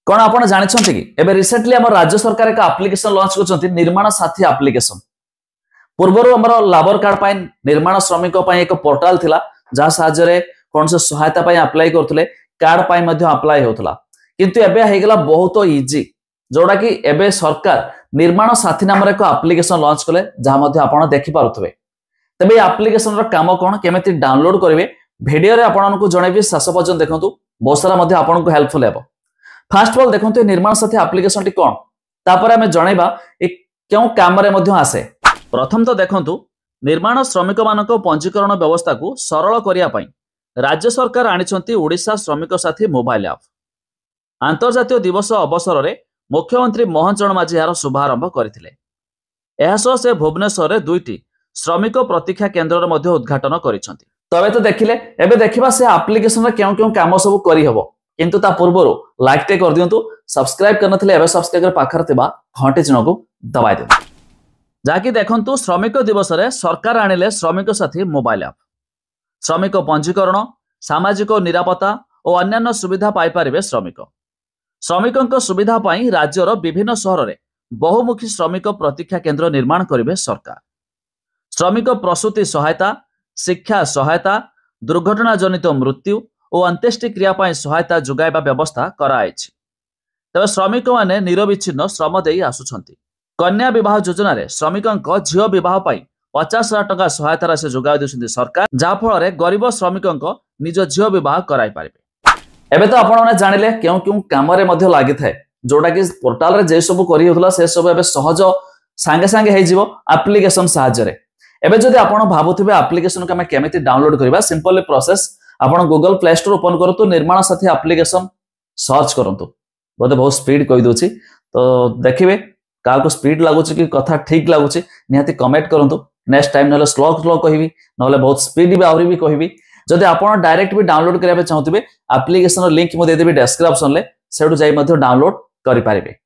कौन आप जानते कि एबे रिसेंटली आम राज्य सरकार एक एप्लिकेशन लॉन्च कर निर्माण साथी एप्लिकेशन पूर्वर आम लेबर कार्ड पर निर्माण श्रमिक एक पोर्टाल थिला जहाँ साहाय्य कौन से सहायता अप्लाई करते कार्ड पर अप्लाई होता किंतु एबे हेगला बहुत इजी जोड़ा कि एबे सरकार निर्माण साथी नाम एक एप्लिकेशन लॉन्च कले जहाँ आप देखिपे तेज एप्लिकेशन काम कौन केमी डाउनलोड करेंगे भिडियो आपको जनइबी शेष पर्यटन देखूँ बहुत सारा आपको हेल्पफुल है। फास्ट ऑफ ऑल देखो निर्माण साथी एप्लिकेशन टी कौन तापर आमे जनइबा क्यों काम रे मध्य आसे। प्रथम तो देखंतु निर्माण श्रमिक मानक पंजीकरण व्यवस्था को सरल करिया पई राज्य सरकार आनिछंती ओडिशा श्रमिक साथी मोबाइल ऐप। अंतर्जातीय दिवस अवसर रे मुख्यमंत्री मोहन चरण माझी यार शुभारंभ करथिले। एहासो से भुवनेश्वर रे दुईटी श्रमिक प्रतीक्षा केन्द्र रे मध्य उद्घाटन करिसंती। तबे तो देखिले एबे देखिबा से एप्लिकेशन रे क्यों काम सब करि हबो किंतु ता पूर्व लाइक टे कर दियंतु सब्सक्राइब करनथिले एबे सब्सक्राइब कर पाखर थिबा घंटे चिन्ह को दबाइ दियंतु जाकी देखंतु श्रमिक दिवस रे सरकार आनिले श्रमिक साथी मोबाइल ऐप। श्रमिक पंजीकरण सामाजिक निरापत्ता और अन्यान्य सुविधा पाई पारिबे श्रमिक। श्रमिकंक सुविधा पाई राज्यर विभिन्न सहर रे बहुमुखी श्रमिक प्रतीक्षा केन्द्र निर्माण करिबे सरकार। श्रमिक प्रसूति सहायता शिक्षा सहायता दुर्घटना जनित मृत्यु और अंत्येष्टि क्रिया सहायता जोगाइबा व्यवस्था कराइछि। तबे श्रमिक माने निरविच्छिन्न श्रम देई आसुछंती। कन्या विवाह योजना रे श्रमिकंक झियो विवाह पाई 50,000 टका सहायता राशि जोगाइ देउछंती सरकार जा फल रे गरीब श्रमिकंक निज झियो विवाह कराइ पारिबे। एबे तो आपण माने जानिले क्यों क्यों काम रे मध्य लागि थाए जोटा कि पोर्टल रे जे सब करि होतला से सब एबे सहज सांगे सांगे हे जीवो एप्लिकेशन सहायता रे। एबे जदि आपण भाबुथिबे एप्लिकेशन को हम केमिति डाउनलोड करबा सिंपल प्रोसेस आपण गूगल प्ले स्टोर ओपन करतु निर्माण साथी एप्लिकेशन सर्च करंतु बोधे बहुत स्पीड कहि दोछि तो देखिबे का को स्पीड लागुछि कि कथा ठीक लागुछि निहाती कमेंट करंतु। नेक्स्ट टाइम नले स्लो स्लो कहिबी नले बहुत स्पीड भी आउरी भी कहिबी। जदि आपण डायरेक्ट भी डाउनलोड करिया चाहथिबे एप्लिकेशन लिंक मो दे देबी डिस्क्रिप्शन ले सेडु जाई मध्ये डाउनलोड करि पारिबे।